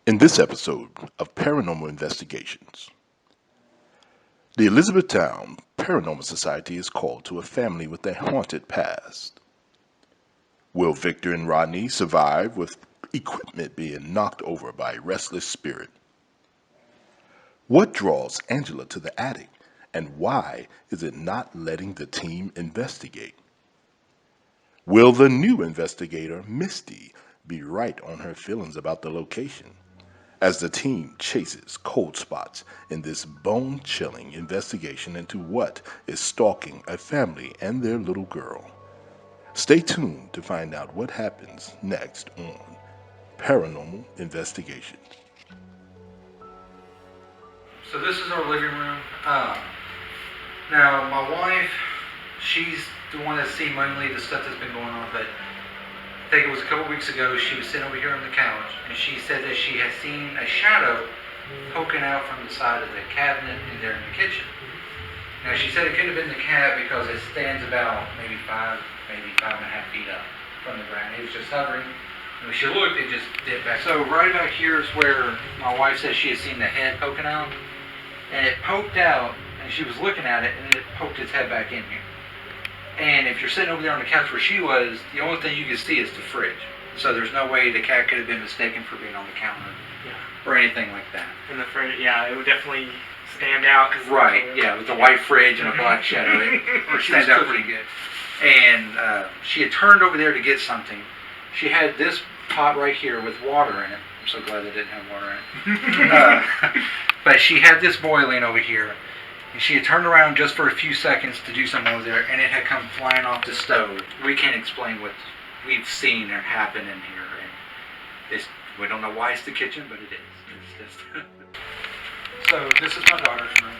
In this episode of Paranormal Investigations, the Elizabethtown Paranormal Society is called to a family with a haunted past. Will Victor and Rodney survive with equipment being knocked over by a restless spirit? What draws Angela to the attic, and why is it not letting the team investigate? Will the new investigator, Misty, be right on her feelings about the location? As the team chases cold spots in this bone-chilling investigation into what is stalking a family and their little girl. Stay tuned to find out what happens next on Paranormal Investigation. So this is our living room. Now, my wife, she's the one that's seen mainly the stuff that's been going on, but I think it was a couple weeks ago, she was sitting over here on the couch, and she said that she had seen a shadow poking out from the side of the cabinet in there in the kitchen. Now, she said it could have been the cat because it stands about maybe 5.5 feet up from the ground. It was just hovering. And when she looked, it just dipped back. So right about here is where my wife said she had seen the head poking out, and it poked out, and she was looking at it, and it poked its head back in here. And if you're sitting over there on the couch where she was, the only thing you can see is the fridge. So there's no way the cat could have been mistaken for being on the counter or anything like that. And the fridge, yeah, it would definitely stand out. Right, yeah, with the white fridge and a black shadow. It stands out pretty good. And she had turned over there to get something. She had this pot right here with water in it. I'm so glad they didn't have water in it. But she had this boiling over here. And she had turned around just for a few seconds to do something over there, and it had come flying off the stove. We can't explain what we've seen or happened in here, and we don't know why it's the kitchen, but it is. It's just So this is my daughter's room.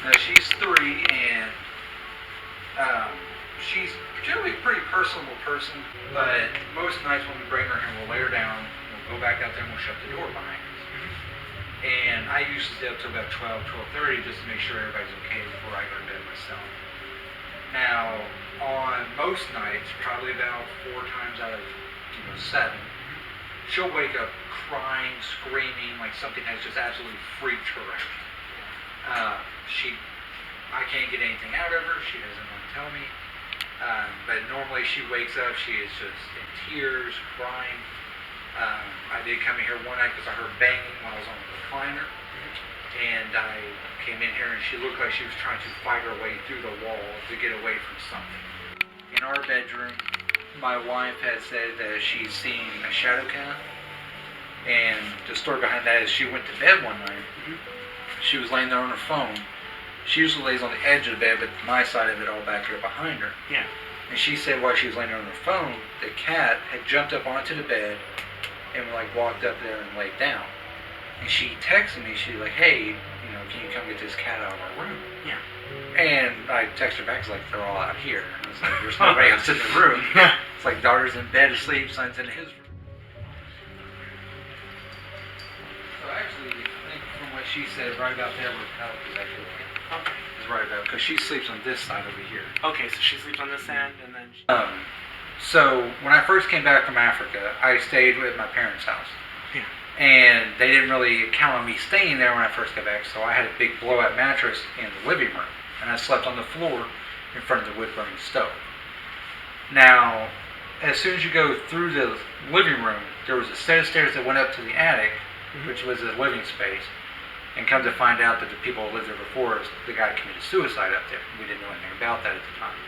Now she's 3, and she's generally a pretty personable person, but most nights when we bring her in, we'll lay her down, we'll go back out there, and we'll shut the door behind us. And I usually stay up till about 12:30 just to make sure everybody's okay before I go to bed myself. Now, on most nights, probably about 4 times out of 7, she'll wake up crying, screaming, like something has just absolutely freaked her out. I can't get anything out of her. She doesn't want to tell me. But normally she wakes up, she is just in tears, crying. I did come in here one night because I heard banging while I was on the recliner, and I came in here and she looked like she was trying to fight her way through the wall to get away from something. In our bedroom, my wife had said that she's seen a shadow cat, and the story behind that is she went to bed one night. She was laying there on her phone. She usually lays on the edge of the bed, but my side of it all back here behind her. Yeah. And she said while she was laying there on her phone, the cat had jumped up onto the bed and walked up there and laid down. And she texted me, she's like, hey, can you come get this cat out of our room? Yeah. And I texted her back, it's like, they're all out here. And I was like, there's nobody else in the room. It's like daughter's in bed asleep, son's in his room. So actually, I think from what she said, right about there where the couch is actually is right about, because she sleeps on this side over here. Okay, so she sleeps on this end, and then So when I first came back from Africa, I stayed at my parents' house. Yeah. And they didn't really count on me staying there when I first got back, so I had a big blowout mattress in the living room, and I slept on the floor in front of the wood-burning stove. Now, as soon as you go through the living room, there was a set of stairs that went up to the attic, which was a living space, and come to find out that the people who lived there before us, the guy committed suicide up there. We didn't know anything about that at the time.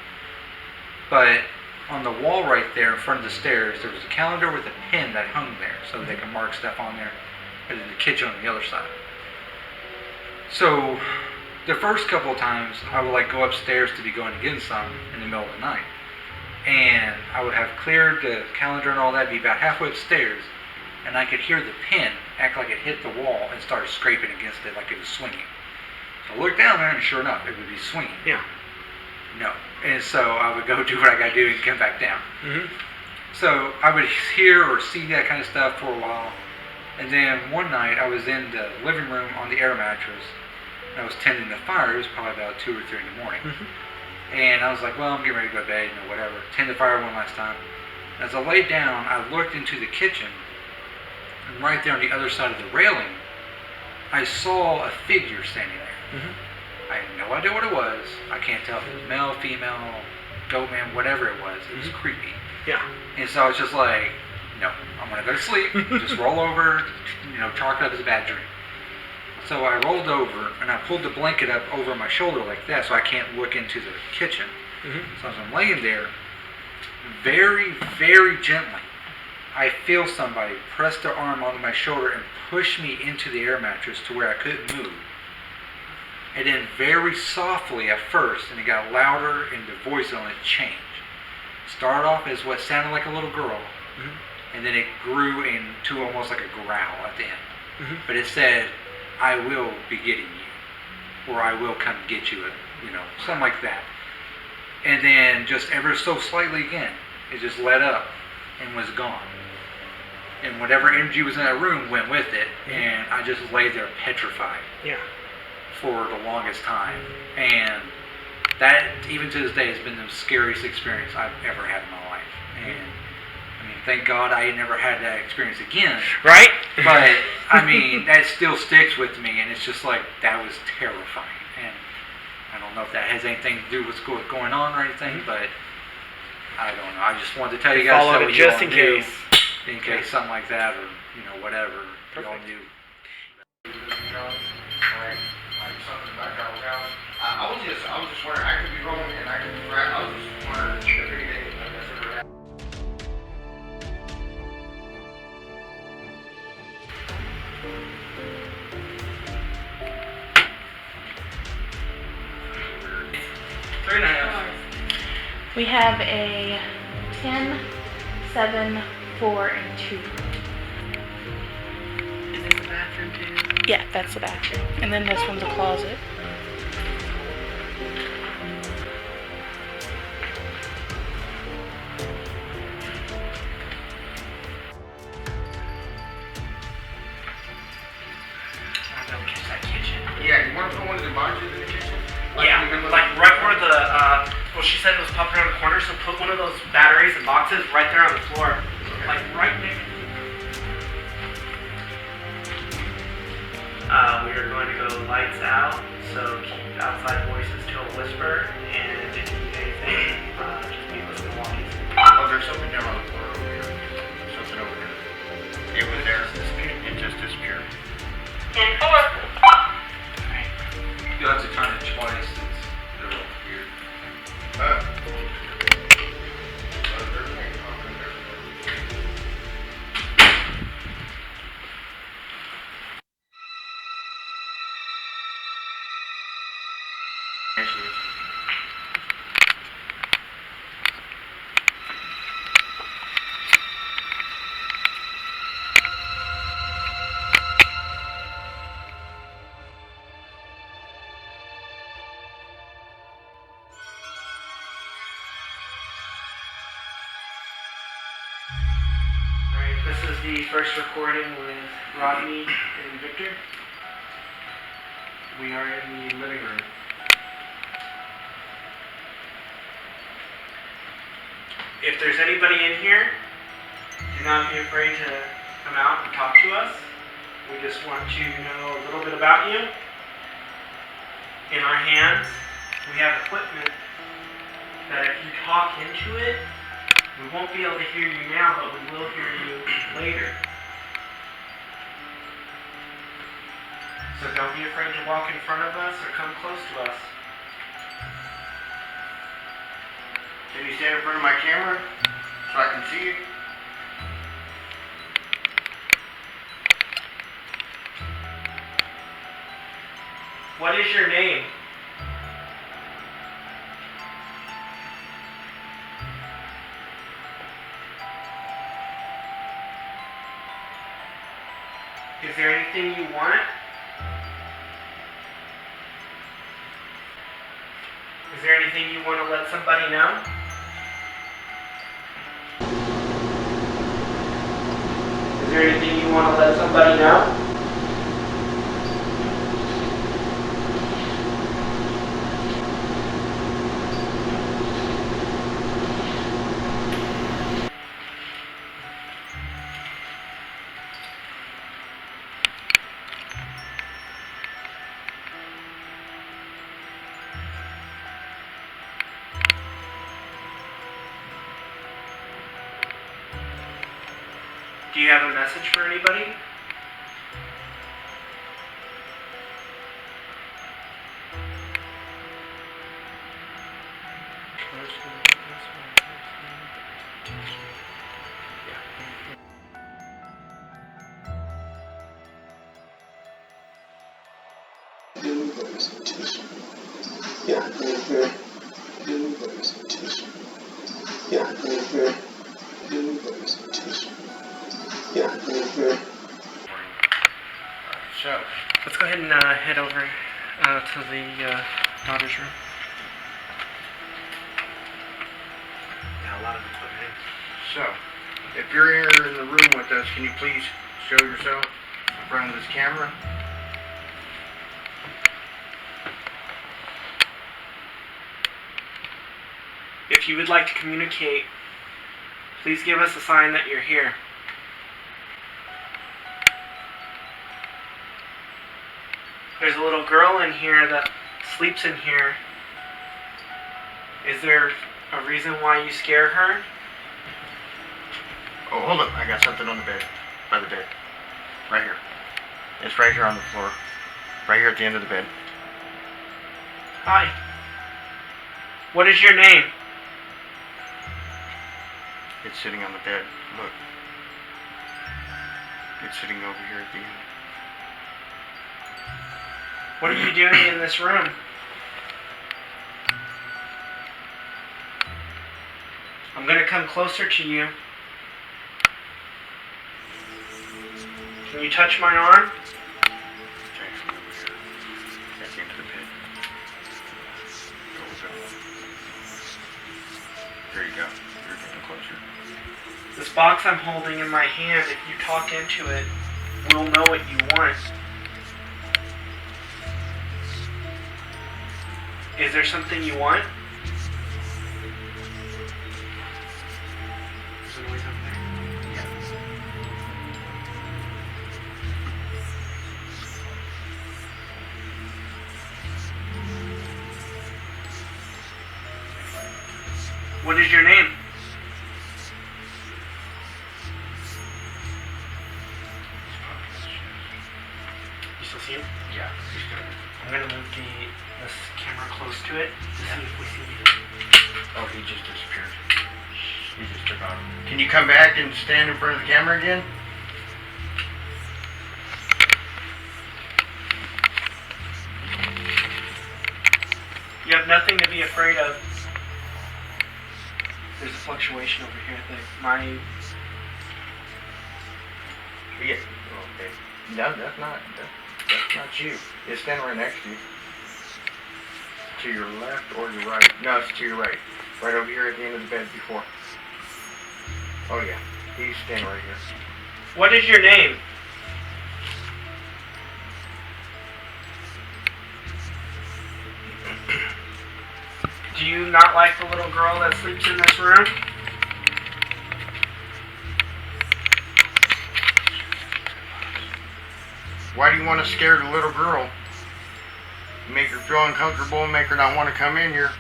But on the wall right there in front of the stairs, there was a calendar with a pin that hung there so that they could mark stuff on there, and then the kitchen on the other side. So the first couple of times I would go upstairs to be going to get some in the middle of the night, and I would have cleared the calendar and all that, be about halfway upstairs, and I could hear the pin act like it hit the wall and started scraping against it like it was swinging. So I looked down there, and sure enough, it would be swinging. Yeah. No. And so I would go do what I got to do and come back down. So I would hear or see that kind of stuff for a while. And then one night I was in the living room on the air mattress, and I was tending the fire. It was probably about 2 or 3 in the morning. And I was like, well, I'm getting ready to go to bed, whatever. Tend the fire one last time. As I laid down, I looked into the kitchen, and right there on the other side of the railing, I saw a figure standing there. Mm-hmm. I had no idea what it was. I can't tell if it was male, female, goat man, whatever it was. It was creepy. Yeah. And so I was just like, no, I'm going to go to sleep. Just roll over, chalk it up as a bad dream. So I rolled over and I pulled the blanket up over my shoulder like that so I can't look into the kitchen. Mm-hmm. So as I'm laying there, very, very gently, I feel somebody press their arm onto my shoulder and push me into the air mattress to where I couldn't move. And then very softly at first, and it got louder and the voice on it changed. Started off as what sounded like a little girl, and then it grew into almost like a growl at the end. Mm-hmm. But it said, I will be getting you, or I will come get you, something like that. And then just ever so slightly again, it just let up and was gone. And whatever energy was in that room went with it, and I just lay there petrified. Yeah. For the longest time. And that, even to this day, has been the scariest experience I've ever had in my life. And I mean, thank God I never had that experience again. Right? But I mean, that still sticks with me, and it's just like, that was terrifying. And I don't know if that has anything to do with what's going on or anything, but I don't know. I just wanted to tell you guys Followed that it just in case. In case something like that, or whatever. Perfect. Y'all knew. Something back out loud. I was just wondering, I could be wrong and I could be right. I was just wondering if anything like that's ever happened. Three and a half. We have a 10, 7, 4, and 2. Is this the bathroom too? Yeah, that's the bathroom. And then this one's a closet. Don't catch that kitchen. Yeah, you want to put one of the monitors in the kitchen? Yeah, like right where the, well, she said it was popping around the corner, so put one of those batteries and boxes right there on the floor. Like right there. We are going to go lights out, so keep outside voices to a whisper, and if you need anything, just be listening to walkies. Oh, there's something down on the floor over here. Something over here. It was there. It just disappeared. You'll have to turn it twice. They're all weird. Alright, this is the first recording with Rodney and Victor. We are in the living room. If there's anybody in here, do not be afraid to come out and talk to us. We just want to know a little bit about you. In our hands, we have equipment that if you talk into it, we won't be able to hear you now, but we will hear you later. So don't be afraid to walk in front of us or come close to us. Can you stand in front of my camera so I can see you? What is your name? Is there anything you want? Is there anything you want to let somebody know? Is there anything you want to let somebody know? Do you have a message for anybody? So, Let's go ahead and head over to the daughter's room. Yeah, a lot of equipment. so, if you're here in the room with us, can you please show yourself in front of this camera? If you would like to communicate, please give us a sign that you're here. There's a little girl in here that sleeps in here. Is there a reason why you scare her? Oh, hold up. I got something on the bed. By the bed. Right here. It's right here on the floor. Right here at the end of the bed. Hi. What is your name? It's sitting on the bed. Look. It's sitting over here at the end. What are you doing in this room? I'm gonna come closer to you. Can you touch my arm? Okay, from over here. At the end of the bed. Go a bit more. There you go. You're getting closer. This box I'm holding in my hand, if you talk into it, we'll know what you want. Is there something you want? Is there noise up there? Yeah. What is your name? You still see him? Yeah. He's good. I'm gonna move this camera close to it to see if we see anything. Oh, he just disappeared. He just took off. Can you come back and stand in front of the camera again? You have nothing to be afraid of. There's a fluctuation over here. Yeah. Okay. No, that's not you. It's standing right next to you. To your left or your right? No, it's to your right. Right over here at the end of the bed before. Oh yeah. He's standing right here. What is your name? Do you not like the little girl that sleeps in this room? Why do you want to scare the little girl? Make her feel uncomfortable and make her not want to come in here.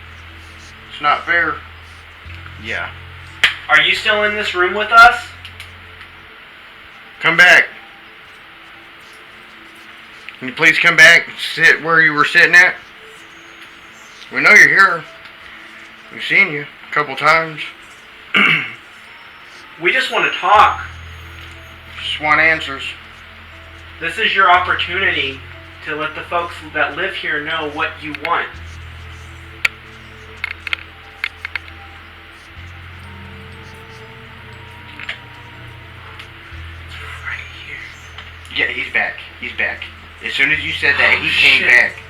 It's not fair. Yeah. Are you still in this room with us? Come back. Can you please come back and sit where you were sitting at? We know you're here. We've seen you a couple times. We just want to talk. Just want answers. This is your opportunity to let the folks that live here know what you want. It's right here. Yeah, he's back. He's back. As soon as you said that, he came shit. back.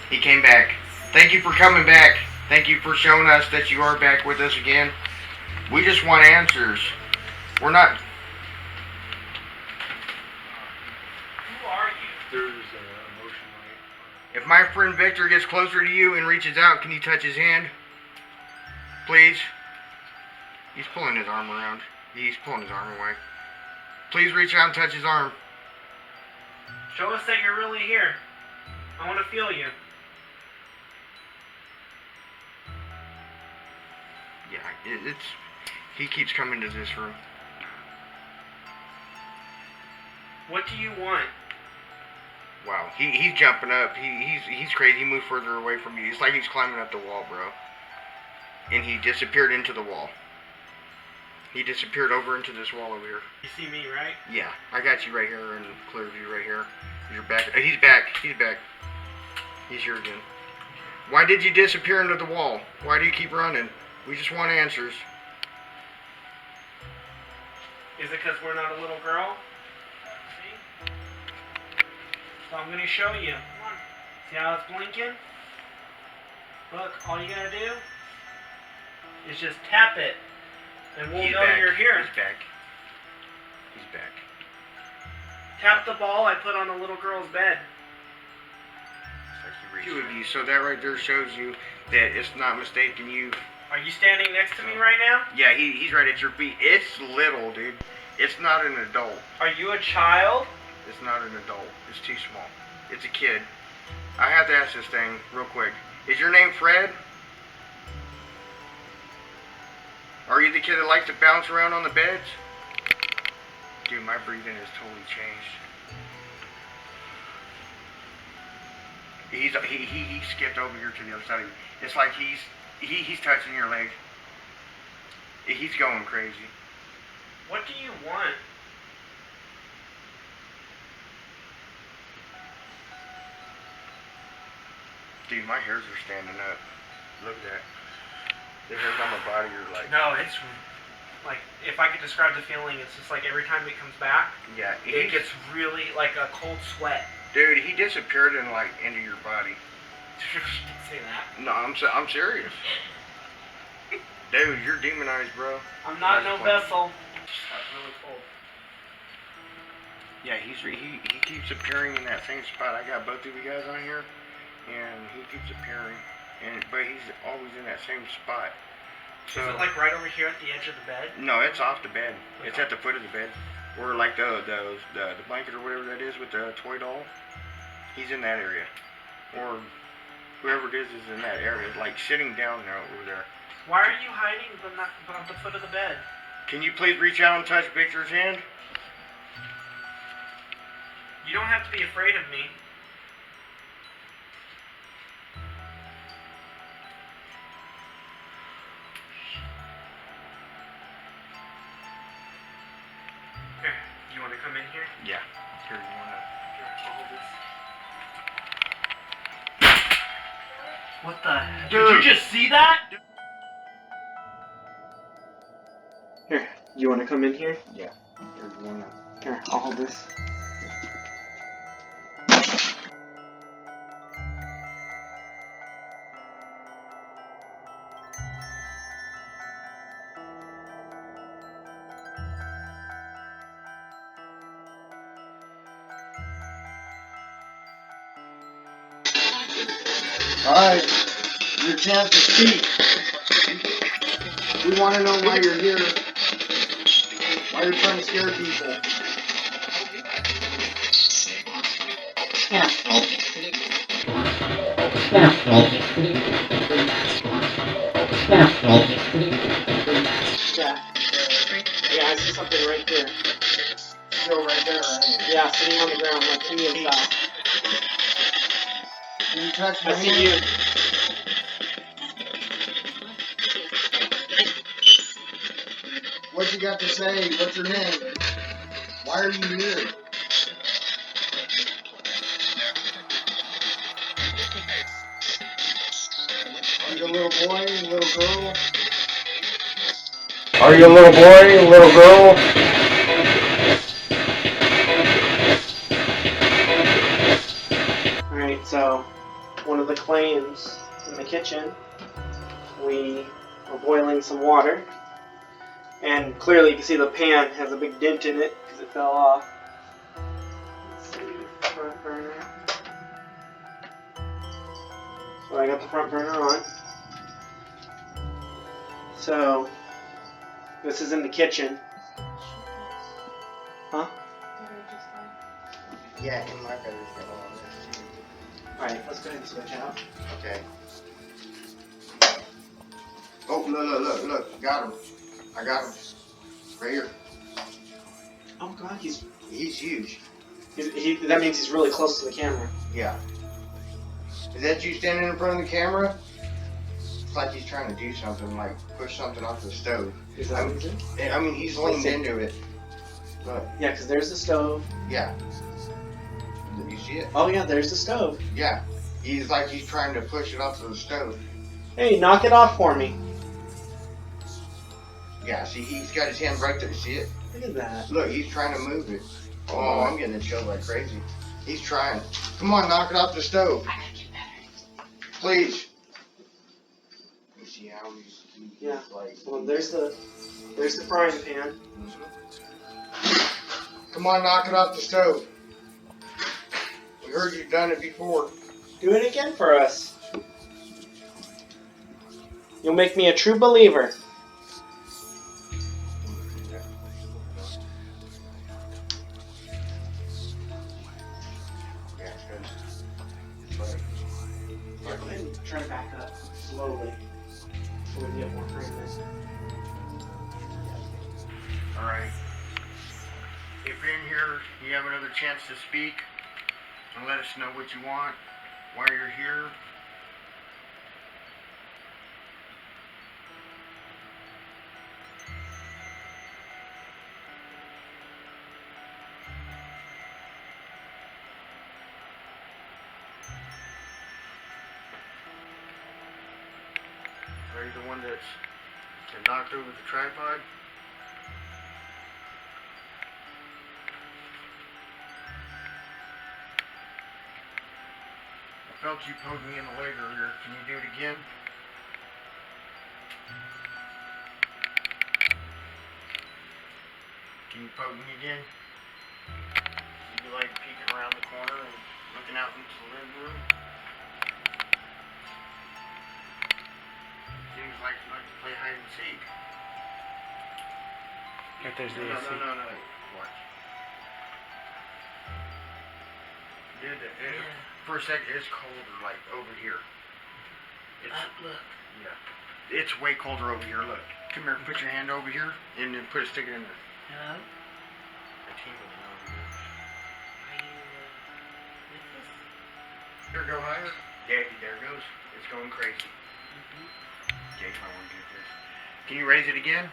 He came back. Thank you for coming back. Thank you for showing us that you are back with us again. We just want answers. We're not... Who are you? There's a motion light. If my friend Victor gets closer to you and reaches out, can you touch his hand? Please? He's pulling his arm around. He's pulling his arm away. Please reach out and touch his arm. Show us that you're really here. I want to feel you. Yeah, it's... He keeps coming to this room. What do you want? Wow, he's jumping up. He's crazy. He moved further away from you. It's like he's climbing up the wall, bro. And he disappeared into the wall. He disappeared over into this wall over here. You see me, right? Yeah, I got you right here in clear view right here. You're back. He's back. He's back. He's here again. Why did you disappear into the wall? Why do you keep running? We just want answers. Is it because we're not a little girl? See? So I'm going to show you. Come on. See how it's blinking? Look, all you got to do is just tap it. And we'll know you're here. He's back. He's back. Tap the ball I put on the little girl's bed. Two of you, so that right there shows you that it's not mistaken you. Are you standing next to me right now? Yeah, he's right at your feet. It's little, dude. It's not an adult. Are you a child? It's not an adult. It's too small. It's a kid. I have to ask this thing real quick. Is your name Fred? Are you the kid that likes to bounce around on the beds? Dude, my breathing has totally changed. He skipped over here to the other side of you. It's like he's touching your leg. He's going crazy. What do you want? Dude, my hairs are standing up. Look at that. The hairs on my body are like... No, it's like, if I could describe the feeling, it's just like every time it comes back, yeah, it gets really like a cold sweat. Dude, he disappeared into your body. Didn't say that. No, I'm serious. Dude, you're demonized, bro. I'm not no vessel. That's really cold. Yeah, he keeps appearing in that same spot. I got both of you guys on here, and he keeps appearing, but he's always in that same spot. So, is it like right over here at the edge of the bed? No, it's off the bed. It's at the foot of the bed, or like the blanket or whatever that is with the toy doll. He's in that area, or whoever it is in that area, like sitting down there over there. Why are you hiding at the foot of the bed? Can you please reach out and touch Victor's hand? You don't have to be afraid of me. Here, you want to come in here? Yeah. Here, you want to... Here, I'll hold this. What the heck? Did you just see that? Here, you want to come in here? Yeah. Here, you want to... Here, I'll hold this. Alright, your chance to speak. We want to know why you're here. Why you're trying to scare people. Yeah, I see something right there. Still right there, right? Yeah, sitting on the ground like Indian style. Can you touch my I see you. What you got to say? What's your name? Why are you here? Are you a little boy, a little girl? Are you a little boy, a little girl? Alright, so one of the claims in the kitchen, we were boiling some water, and clearly you can see the pan has a big dent in it because it fell off. Let's see, front burner. So I got the front burner on. So this is in the kitchen. Huh? Yeah, my battery's got on there. Alright, let's go ahead and switch out. Okay. Oh, look. Got him. I got him. Right here. Oh god, he's He's huge. That means he's really close to the camera. Yeah. Is that you standing in front of the camera? It's like he's trying to do something, like push something off the stove. Is that what he's doing? I mean, he's leaned into it. Look. Yeah, because there's the stove. Yeah. You see it? Oh yeah, there's the stove. Yeah. He's like he's trying to push it off of the stove. Hey, knock it off for me. Yeah, see, he's got his hand right there. See it? Look at that. Look, he's trying to move it. Oh, I'm getting a chill like crazy. He's trying. Come on, knock it off the stove. Please. You see how he's Yeah. like... Well, there's the frying pan. Come on, knock it off the stove. We heard you've done it before. Do it again for us. You'll make me a true believer. Yeah, it's good. Yeah, go ahead and turn it back up slowly so we can get more frame there. Alright. If you're in here, you have another chance to speak and let us know what you want, why you're here. Are you the one that's been knocked over the tripod? I felt you poked me in the leg earlier. Can you do it again? Can you poke me again? You like peeking around the corner and looking out into the living room? Seems like you like to play hide and seek. If there's the AC. No. Watch. Dude, for a second, it's colder, like, over here. It's, Look. yeah. It's way colder over here, look. Come here, put your hand over here, and then stick it in there. Hello? The team is over here. Are you with us? Here, go higher. Yeah, there it goes. It's going crazy. Mm-hmm. Jake might want to get this. Can you raise it again?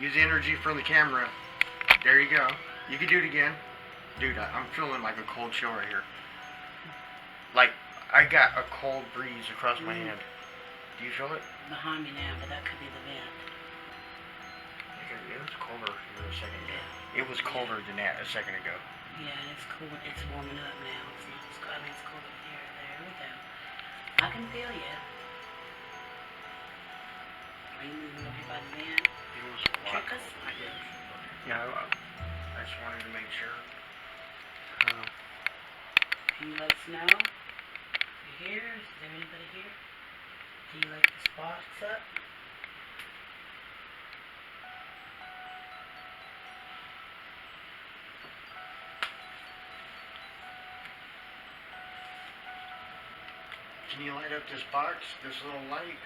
Use the energy from the camera. There you go. You can do it again. Dude, I'm feeling like a cold chill right here. Like, I got a cold breeze across my hand. Do you feel it? Behind me now, but that could be the vent. It was colder here a second ago. It was colder than that a second ago. Yeah, it's cool. It's warming up now. It's not as cold. I mean, it's cool up here. There we go. I can feel you. Are you moving up here by the vent? It was a lot Trick us? colder. Yeah. I just wanted to make sure. Can you let us know? You here? Is there anybody here? Do you like the spots up? Can you light up this box, this little light?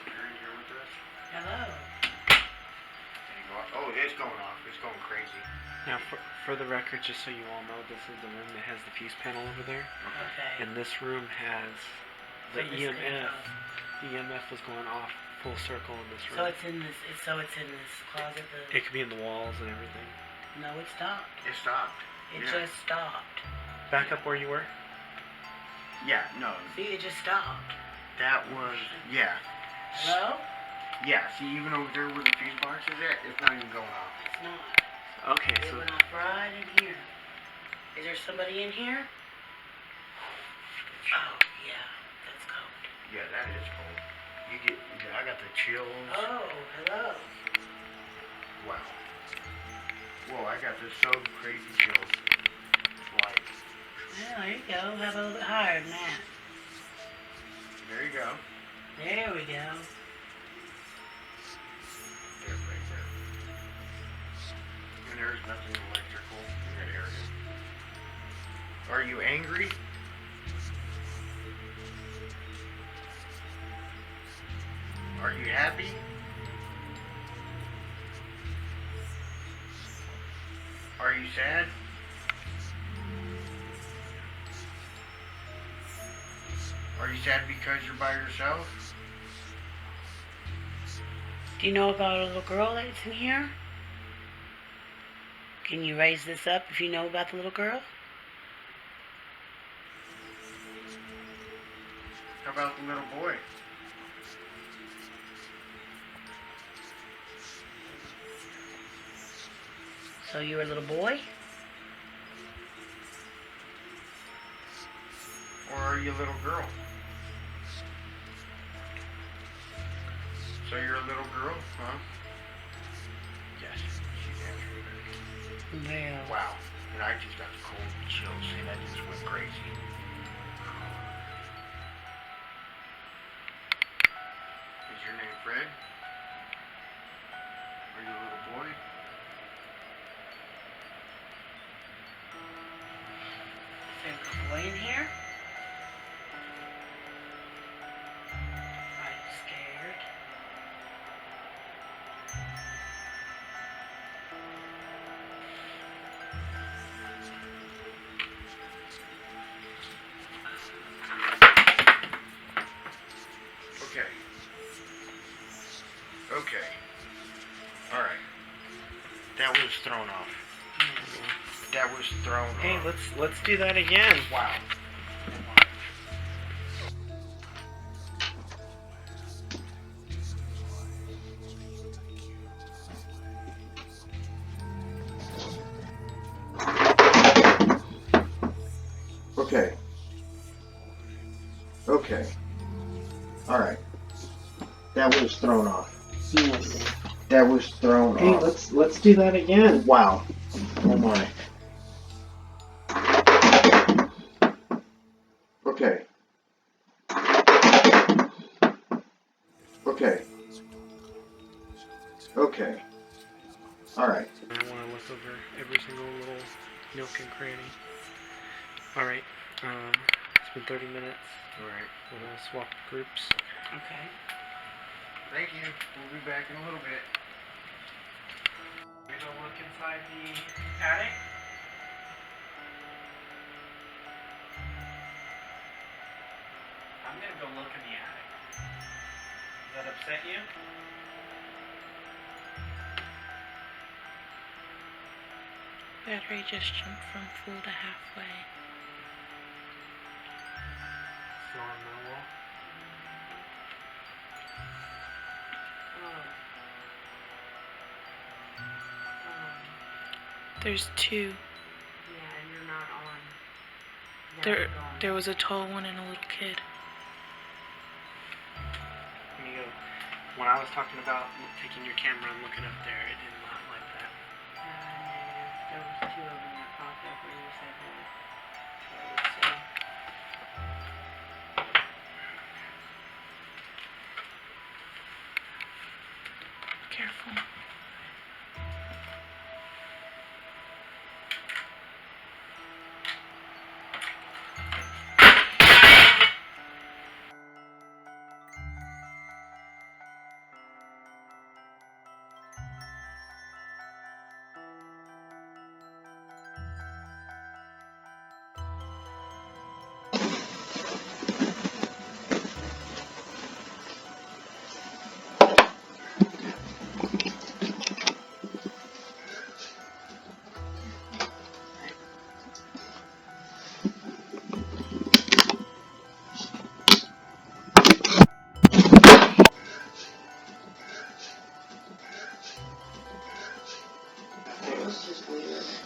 You're in here with us? Hello? There you go. Oh, it's going off. It's going crazy. Now, for the record, just so you all know, this is the room that has the fuse panel over there. Okay. And this room has the So this could EMF. go. The EMF was going off full circle in this room. So it's in this. It's in this closet. It could be in the walls and everything. No, it stopped. It stopped. It Yeah. just stopped. Back up where you were. Yeah, no. See, it just stopped. That was, yeah. Hello? Yeah, see, even over there where the fuse box is at, it's not even going off. It's not. Okay, It so went off right in here. Is there somebody in here? Oh, yeah. That's cold. Yeah, that is cold. Yeah, I got the chills. Oh, hello. Wow. Whoa, I got this so crazy chills. Like, Well, there you go. How about a little bit higher than that? there you go. There we go. There, right there. there's nothing electrical in that area. Are you angry? Are you happy? Are you sad? Are you sad because you're by yourself? Do you know about a little girl that's in here? Can you raise this up if you know about the little girl? How about the little boy? So you're a little boy? Or are you a little girl? So you're a little girl, huh? Yes, she's answering back. Well. Wow. And I just got the cold chills and I just went crazy. Is your name Fred? Are you a little boy? Is there a little boy in here? Are you scared? Okay. Okay. Alright. That was thrown off. That was thrown off. Hey, let's do that again. Wow. Okay. Okay. Alright. That was thrown off. Yes. That was thrown Hey, off. let's do that again. Wow. Oh my. Okay. Okay. Okay. Alright. I want to look over every single little nook and cranny. Alright, it's been 30 minutes. Alright. We're going to swap groups. Okay. Thank you. We'll be back in a little bit. We go look inside the attic. I'm going to go look in the attic. Does that upset you? Battery just jumped from full to halfway. Still on the wall? There's two. Yeah, and you're not on. There was a tall one and a little kid. When you go, when I was talking about taking your camera and looking up there, it did not like that. There was two of them that popped up where you said that. There was two. Careful.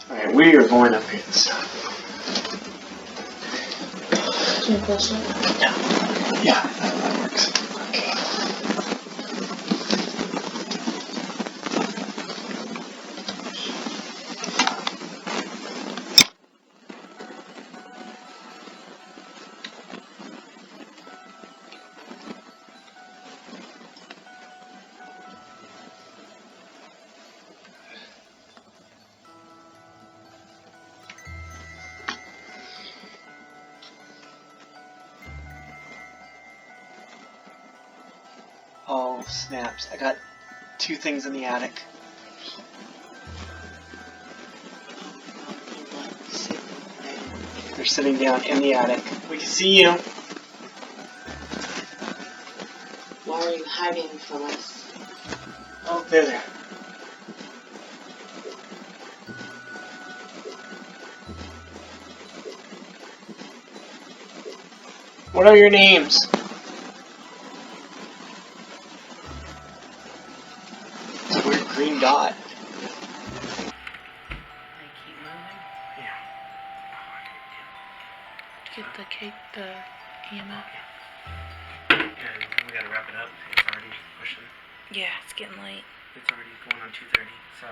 Alright, we are going up inside. Too close. Yeah, that works. Okay. Oh, snaps. I got 2 things in the attic. They're sitting down in the attic. We can see you. Why are you hiding from us? Oh, there. What are your names? It's a weird green dot. They keep moving. Yeah. Get the cake, the EMF. And we gotta wrap it up. It's already pushing. Yeah, it's getting late. It's already going on 2:30. So,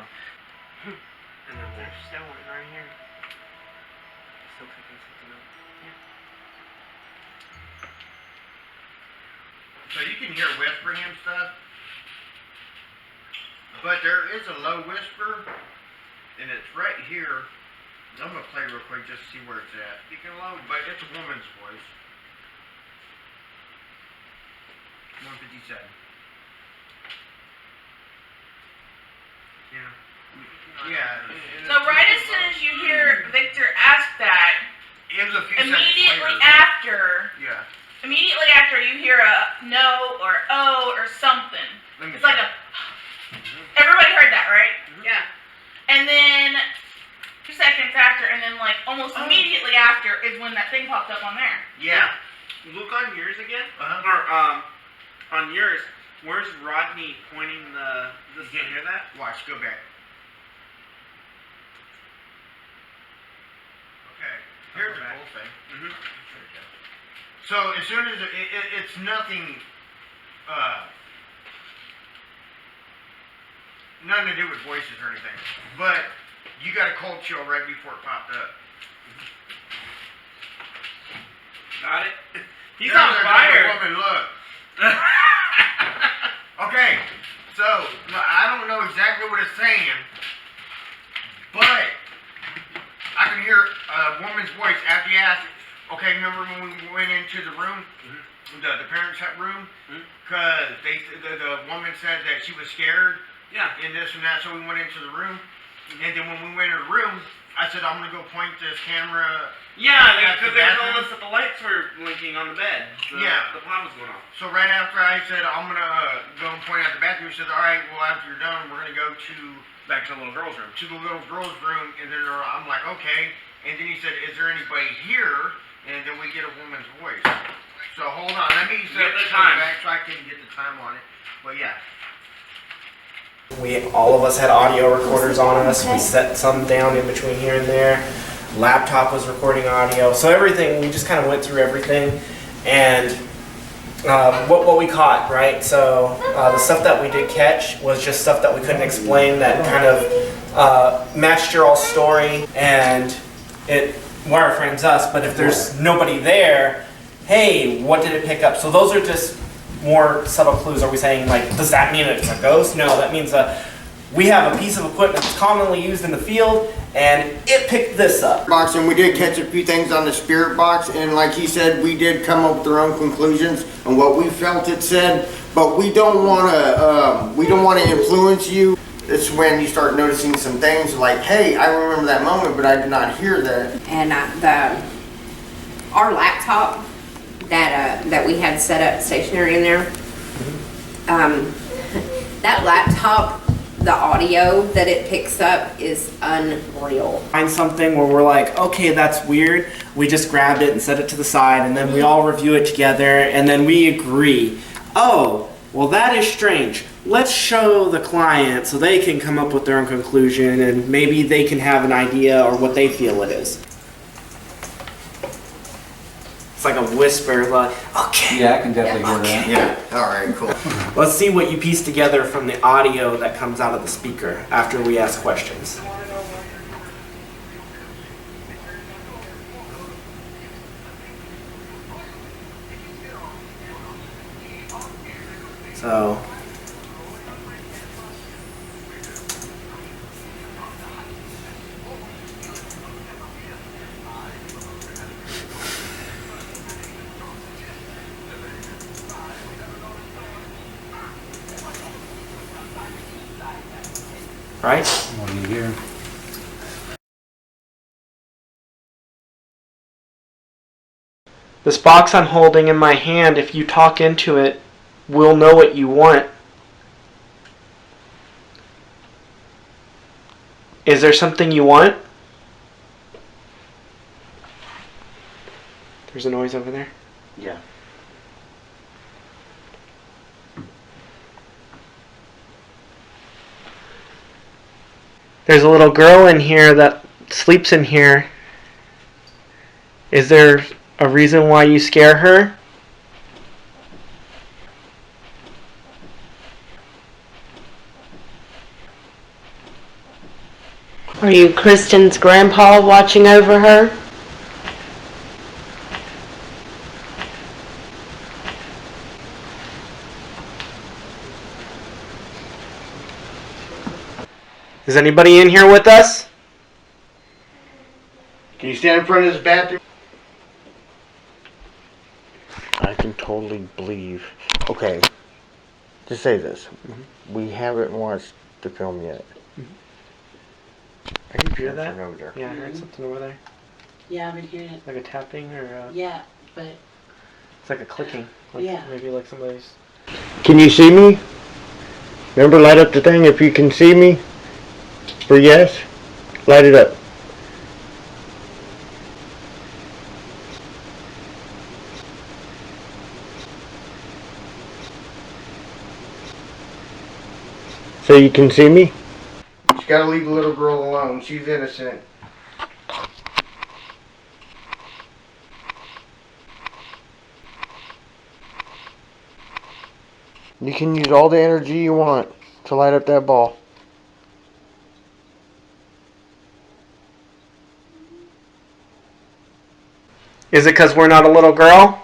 and then there's still one right here. Still cooking something up. So you can hear whispering and stuff, but there is a low whisper, and it's right here. I'm gonna play real quick just to see where it's at. You can low, but it's a woman's voice. 157. Yeah. Yeah. So right as soon as you hear Victor ask that, It was a few seconds immediately later. after you hear a no or oh or something. It's like a. Everybody heard that, right? Yeah. And then 2 seconds after, and then like almost immediately after is when that thing popped up on there. Yeah. Look on yours again. Uh-huh. Or on yours. Where's Rodney pointing the? You can't hear that? Watch. Go back. Okay. Here's the whole thing. Mm-hmm. So as soon as it's nothing, nothing to do with voices or anything, but you got a cold chill right before it popped up. Got it. He's There's on a fire. Woman, look. Okay, so I don't know exactly what it's saying, but I can hear a woman's voice after you asked. Okay, remember when we went into the room, the parents' room, because the woman said that she was scared, and this and that, so we went into the room, and then when we went in the room, I said I'm gonna go point this camera. Yeah, because they told us that the lights were blinking on the bed. The pop was going off. So right after I said I'm gonna go and point out the bathroom, she said, all right, well after you're done, we're gonna go Back to the little girl's room. to the little girl's room, and then I'm like, okay, and then he said, is there anybody here? And then we get a woman's voice. So hold on, let me Get the time. back so I can get the time on it. But yeah. All of us had audio recorders on us. We set some down in between here and there. Laptop was recording audio. So everything, we just kind of went through everything. And what we caught, right? So the stuff that we did catch was just stuff that we couldn't explain that kind of matched your all story. And it wireframes us, but if there's nobody there, hey, what did it pick up? So those are just more subtle clues. Are we saying, like, does that mean it's a ghost? No, that means we have a piece of equipment that's commonly used in the field, and it picked this up. Box, and we did catch a few things on the spirit box, and like he said, we did come up with our own conclusions on what we felt it said, but we don't want to influence you. It's when you start noticing some things like, hey, I remember that moment, but I did not hear that. And our laptop that we had set up stationary in there, that laptop, the audio that it picks up is unreal. Find something where we're like, okay, that's weird. We just grabbed it and set it to the side, and then we all review it together, and then we agree. Oh, well, that is strange. Let's show the client so they can come up with their own conclusion, and maybe they can have an idea or what they feel it is. It's like a whisper, like, okay. Yeah, I can definitely hear that. Yeah, all right, cool. Let's see what you piece together from the audio that comes out of the speaker after we ask questions. So, right? What do you hear? This box I'm holding in my hand, if you talk into it, will know what you want. Is there something you want? There's a noise over there. Yeah. There's a little girl in here that sleeps in here. Is there a reason why you scare her? Are you Kristen's grandpa watching over her? Is anybody in here with us? Can you stand in front of this bathroom? I can totally believe. Okay, just say this. We haven't watched the film yet. Can you hear There's that? a note there. Yeah, I heard something over there. Yeah, I've been hearing it. Like a tapping or a... Yeah, but It's like a clicking. Like Yeah. Maybe like somebody's... Can you see me? Remember, light up the thing if you can see me. For yes, light it up. So you can see me? You just gotta leave the little girl alone. She's innocent. You can use all the energy you want to light up that ball. Is it because we're not a little girl?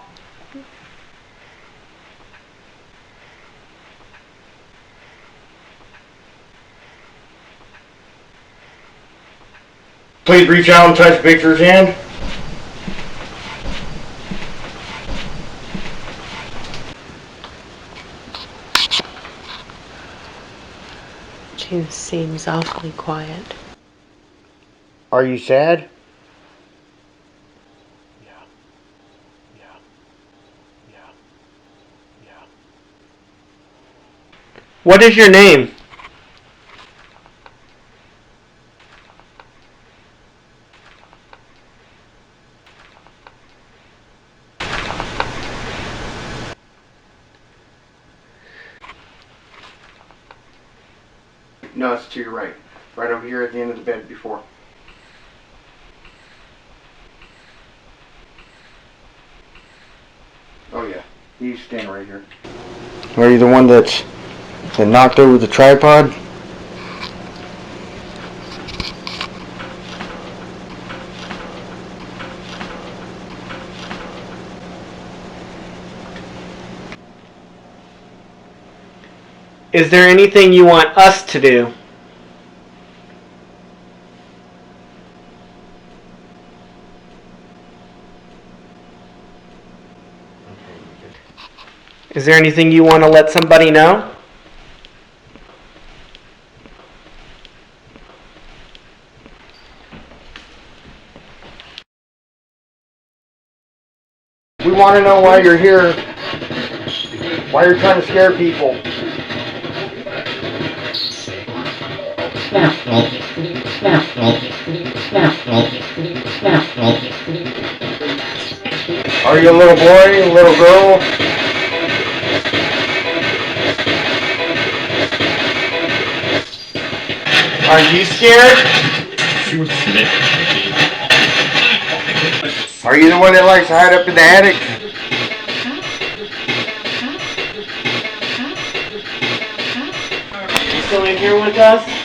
Please reach out and touch Victor's hand. she seems awfully quiet. Are you sad? What is your name? No, it's to your right. Right over here at the end of the bed before. Oh yeah, you stand right here. Are you the one that knocked over the tripod? Is there anything you want us to do? Is there anything you want to let somebody know? We want to know why you're here. Why you're trying to scare people. Are you a little boy, a little girl? Are you scared? Are you the one that likes to hide up in the attic? You still in here with us?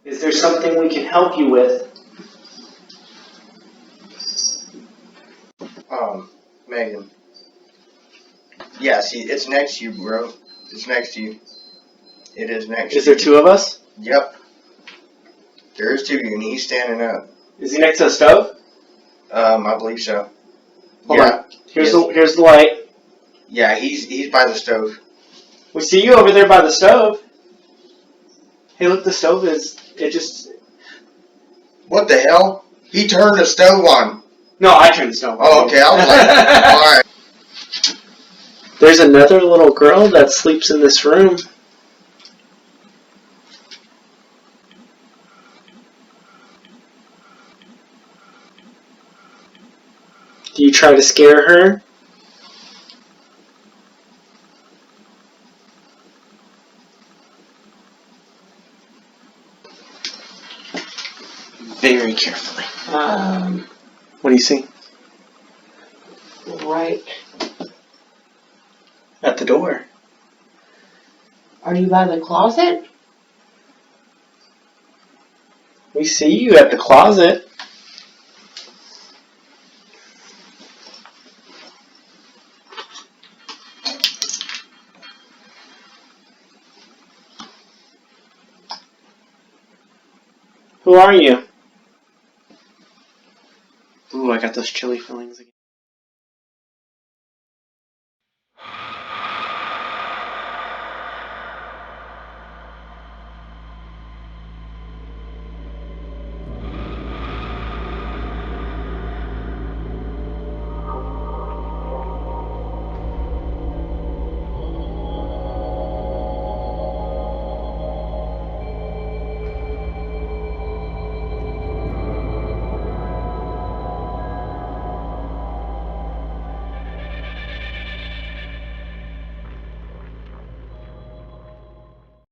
Is there something we can help you with? Megan. Yeah, see, it's next to you, bro. It's next to you. It is next Is to there you. two of us? Yep. There's two of you, and he's standing up. Is he next to the stove? I believe so. Hold on. Here's the light. Yeah, he's by the stove. We see you over there by the stove. Hey, look, the stove just... What the hell? He turned the stove on. No, I turned the stove on. Oh, okay, I was like, alright. There's another little girl that sleeps in this room. Do you try to scare her? Very carefully. What do you see? Right. At the door. Are you by the closet? We see you at the closet. Who are you? Ooh, I got those chilly feelings again.